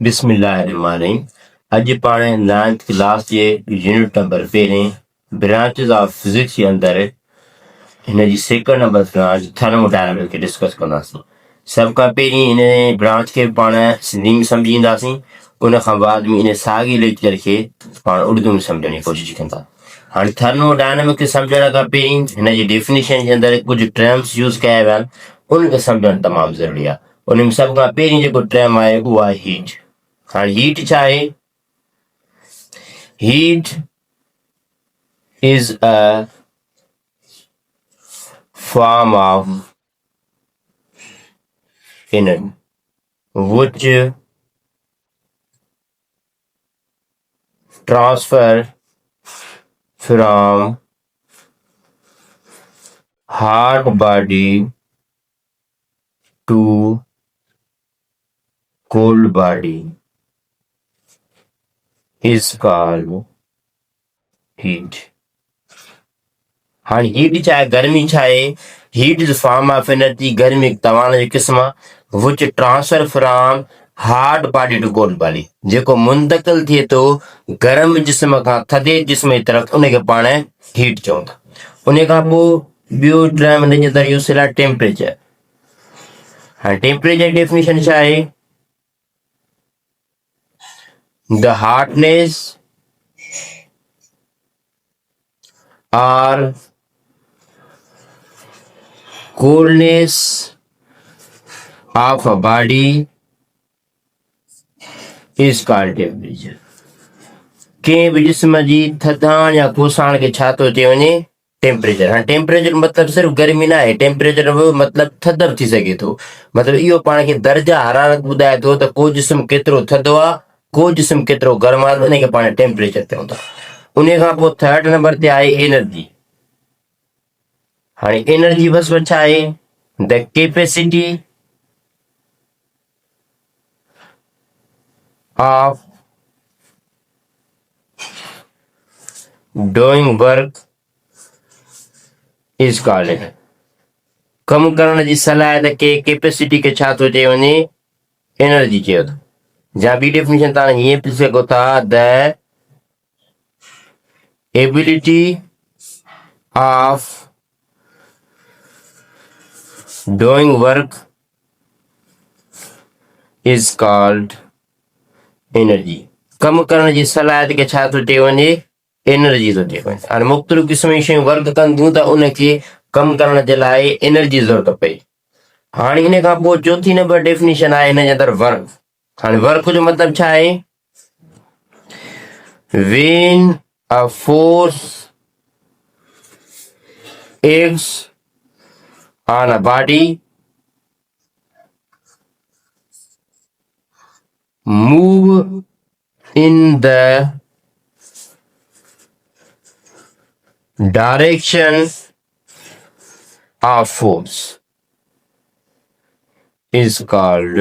बिस्मिल्लाहिर्रहमानिर्रहीम। अॼु पाण 9th क्लास जे unit number 13 branches of physics जे अंदरि हिन जी सेकंड नंबर ब्रांच थर्मोडायनामिक्स खे डिस्कस कंदासीं। सभ खां पहिरीं हिन ब्रांच खे पाण सिंधी में सम्झी ईंदासीं, उन खां बाद में इन साॻी लेक्चर खे पाण उर्दू में सम्झण जी कोशिशि कंदा। हाणे थर्मोडायनामिक्स खे सम्झण खां पहिरीं हिन जी डेफिनेशन जे अंदरि कुझु टर्म्स यूज़ कया विया आहिनि, उनखे सम्झणु तमामु ज़रूरी आहे। उन में सभ खां पहिरीं जेको टर्म आहे उहो आहे हीट। हाणे हीट छा आहे? Heat is a form of energy which transfer from hard body to cold body is called heat. हाणे हीट छा आहे? गर्मी छा आहे? Heat is form of energy, गर्मी हिकु तवाण जी क़िस्म आहे which transfer from hot body to cold body, जेको मुंतकिल थिए थो गर्म जिस्म खां थधे जिस्म जी तरफ़, उनखे पाण हीट चऊं था। उन खां पोइ ॿियो टर्म हिन जे अंदरि यूज़ थियल आहे टेम्परेचर। हाणे टेम्परेचर जी डेफिनेशन छा आहे? द हॉटनेस और coolness of a body is called temperature. कंहिं बि जिस्म जी थधाण या कोसाण खे छा थो चई वञे? टेम्परेचर। हाणे टेम्परेचर मतिलबु सिर्फ़ु गर्मी न आहे, टेम्परेचर मतिलबु थधर थी सघे थो। मतिलबु इहो पाण खे दर्जा हरारत ॿुधाए थो त को जिस्म केतिरो थधो आहे, को जिस्म केतिरो गर्म आहे, उनखे पाण टेम्परेचर चऊं था। उन खां पोइ थर्ड नंबर ते आहे एनर्जी। हाणे एनर्जी बस छा आहे? The capacity of doing work is called, कम करण जी सलाहियत खे, कैपेसिटी खे छा थो चई वञे? एनर्जी चयो थो। या ॿी डेफिनेशन तव्हां हीअं पी सघो था, the ability of doing work is called energy. कम करण जी सलाहियत खे छा थो चई वञे? एनर्जी थो चई वञे। हाणे मुख़्तलिफ़ क़िस्म जी शयूं वर्क कनि थियूं त उनखे कम करण जे लाइ एनर्जी जी ज़रूरत पए। हाणे हिन खां पोइ चौथी नंबर डेफिनेशन आहे हिन जे अंदरि वर्क। हाणे वर्क जो मतिलबु छा आहे? when a force acts on a body move in the direction of force is called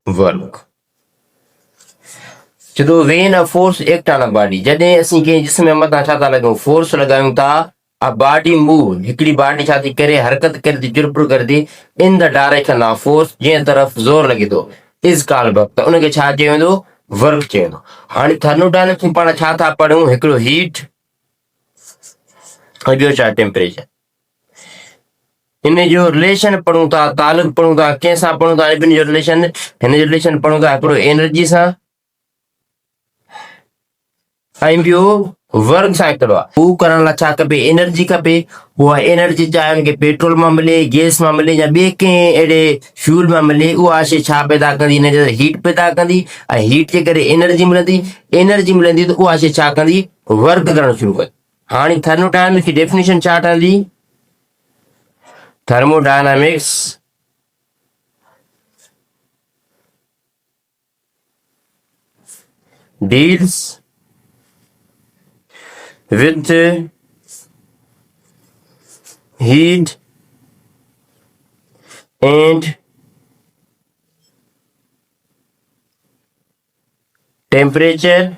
work. ਜਦੋਂ when a force act on a body, जॾहिं असीं कंहिं जिस्म जे मथां छा था लॻायूं? फोर्स लॻायूं था। अ बॉडी मूव, हिकिड़ी बॉडी छा थी करे? हरकत करे थी, जुर्पुर करे थी in the direction of force, जंहिं तरफ़ ज़ोर लॻे थो, इज़ कॉल्ड वर्क। त उनखे छा चयो वेंदो? वर्क चयो वेंदो। हाणे थर्मोडायनामिक्स में पाण छा था पढ़ूं? हिकिड़ो हीट ऐं ॿियो छा? टेम्परेचर। इन जो रिलेशन पढ़ूं था, तालुक पढ़ूं था। कंहिंसां पढ़ूं था? ॿिनि जो रिलेशन, हिन जो रिलेशन पढ़ूं था हिकिड़ो एनर्जी सां ऐं ॿियो वर्क सां हिकिड़ो आहे। हू करण लाइ छा खपे? एनर्जी खपे। उहा एनर्जी चाहे हुनखे पेट्रोल मां मिले, गैस मां मिले या ॿिए कंहिं अहिड़े फ्यूल मां मिले, उहा शइ छा पैदा कंदी? हिन जे हीट पैदा कंदी ऐं हीट जे करे एनर्जी मिलंदी। एनर्जी मिलंदी त उहा शइ छा कंदी? वर्क करणु शुरू कंदी। हाणे थर्मोडायनामिक्स जी डेफिनेशन छा ठहंदी? Thermodynamics deals with heat and temperature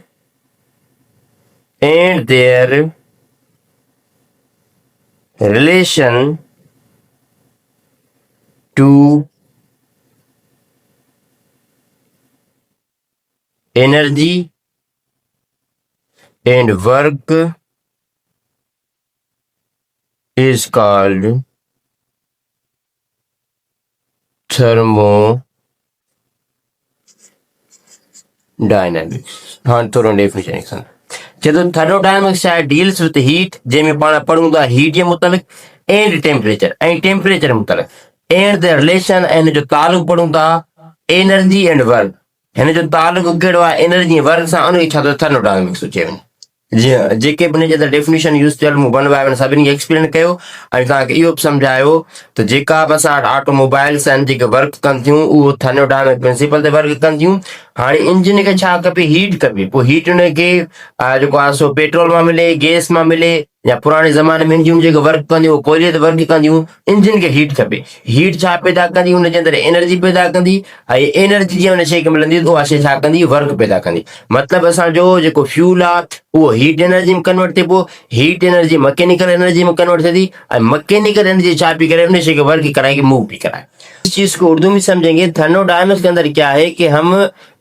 and their relation to energy and work is called thermodynamics. हाँ थोरो डेफिनेशन जदों thermodynamics deals with heat जंहिंमें पाण पढ़ूं था हीट जे मुतलिक़ एंड टेम्परेचर मुतलिक़ एंड द रिलेशन ऐं हिन जो तालुक पढ़ूं था एनर्जी एंड वर्क हिन जो तालुक कहिड़ो आहे एनर्जी ऐं वर्क सां उनखे छा थो thermodynamics चए वञे जी हाँ जेके बि हिन जा डेफिनेशन यूज़ थियल मूं बनवाया सभिनी खे एक्सप्लेन कयो ऐं तव्हांखे इहो बि सम्झायो त जेका बि असां वटि ऑटोमोबाइल्स आहिनि जेके वर्क कनि थियूं उहो थर्मोडायनामिक प्रिंसिपल ते वर्क कनि थियूं हाणे इंजन खे छा खपे हीट खपे पोइ हीट हुनखे जेको आहे सो पेट्रोल मां मिले गैस मां मिले या पुराणे ज़माने में इंजन जेके वर्क कंदियूं कोयले ते वर्क कंदियूं इंजन खे हीट खपे हीट छा पैदा कंदी हुनजे अंदरि एनर्जी पैदा कंदी ऐं एनर्जी जीअं हुन शइ खे मिलंदी उहा शइ छा कंदी वर्क पैदा कंदी मतिलबु असांजो जेको फ्यूल आहे उहो हीट एनर्जी में कन्वर्ट थिए पोइ हीट एनर्जी मैकेनिकल एनर्जी में कन्वर्ट थिए थी ऐं मैकेनिकल एनर्जी छा पी करे उन शइ खे वर्क कराए मूव भी कराए इस चीज को उर्दू में समझेंगे थर्मोडायनामिक्स के अंदर क्या है कि हम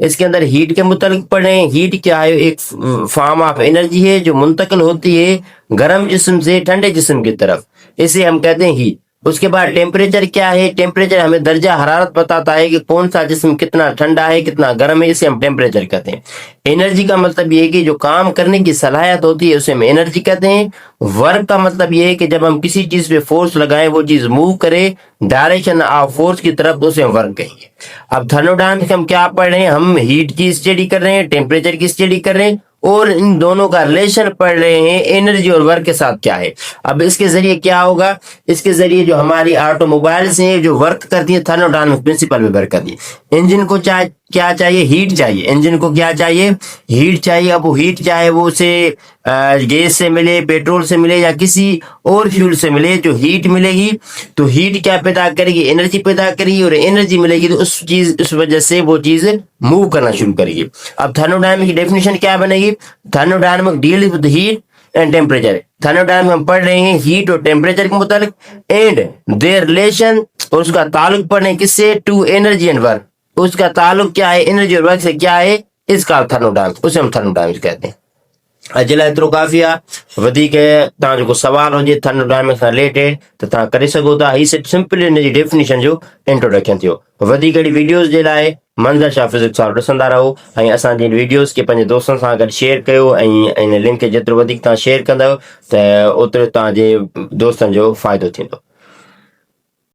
इसके अंदर हीट के मुतालिक पढ़ें हीट क्या है एक फॉर्म ऑफ एनर्जी है जो मुंतकिल होती है गर्म जिस्म से ठंडे जिस्म की तरफ इसे हम कहते हैं हीट उसके बाद टेम्परेचर क्या है टेम्परेचर हमें दर्जा हरारत बताता है कि कौन सा जिस्म कितना ठंडा है कितना गर्म है इसे हम टेम्परेचर कहते हैं एनर्जी का मतलब ये है कि जो काम करने की सलाहियत होती है उसे हम एनर्जी कहते हैं वर्क का मतलब ये है कि जब हम किसी चीज पे फोर्स लगाएं वो चीज मूव करे डायरेक्शन ऑफ फोर्स की तरफ तो उसे हम वर्क कहेंगे अब थर्मोडायनामिक्स हम क्या पढ़ रहे हैं हम हीट की स्टडी कर रहे हैं टेम्परेचर की स्टडी कर रहे हैं और इन दोनों का रिलेशन पढ़ रहे हैं एनर्जी और वर्क के साथ क्या है अब इसके जरिए क्या होगा इसके जरिए जो हमारी ऑटोमोबाइल्स हैं जो वर्क करती है थर्मोडायनामिक प्रिंसिपल में वर्क करती है इंजन को क्या चाहिए हीट चाहिए इंजन को क्या चाहिए हीट चाहिए अब वो हीट चाहे वो उसे गैस से मिले पेट्रोल से मिले या किसी और फ्यूल से मिले जो हीट मिलेगी तो हीट क्या पैदा करेगी एनर्जी पैदा करेगी और एनर्जी मिलेगी तो उस वजह से वो चीज मूव करना शुरू करेगी अब थर्मोडायनामिक की डेफिनेशन क्या बनेगी thermodynamic deal with heat and temperature thermodynamic हम पढ़ रहे हैं हीट और टेम्परेचर के मुताबिक एंड देयर रिलेशन और उसका ताल्लुक पढ़ रहे हैं किससे टू एनर्जी एंड वर्क उसका ताल्लुक क्या है एनर्जी और वर्क से क्या है इसका थर्मोडायनामिक्स उसे हम थर्मोडायनामिक्स कहते हैं अॼु लाइ एतिरो काफ़ी आहे वधीक तव्हां जेको सुवाल हुजे थर्मोडायनामिक्स सां रिलेटेड त तव्हां करे सघो था हीअ सिंपल हिन जी डेफिनेशन जो इंट्रोडक्शन थियो वधीक अहिड़ी वीडियोज़ जे लाइ मंज़र शाह फिज़िक्स वारो ॾिसंदा रहो ऐं असांजी वीडियोज़ खे पंहिंजे दोस्तनि सां गॾु शेयर कयो ऐं हिन लिंक खे जेतिरो वधीक तव्हां शेयर कंदव त ओतिरो तव्हांजे दोस्तनि जो फ़ाइदो थींदो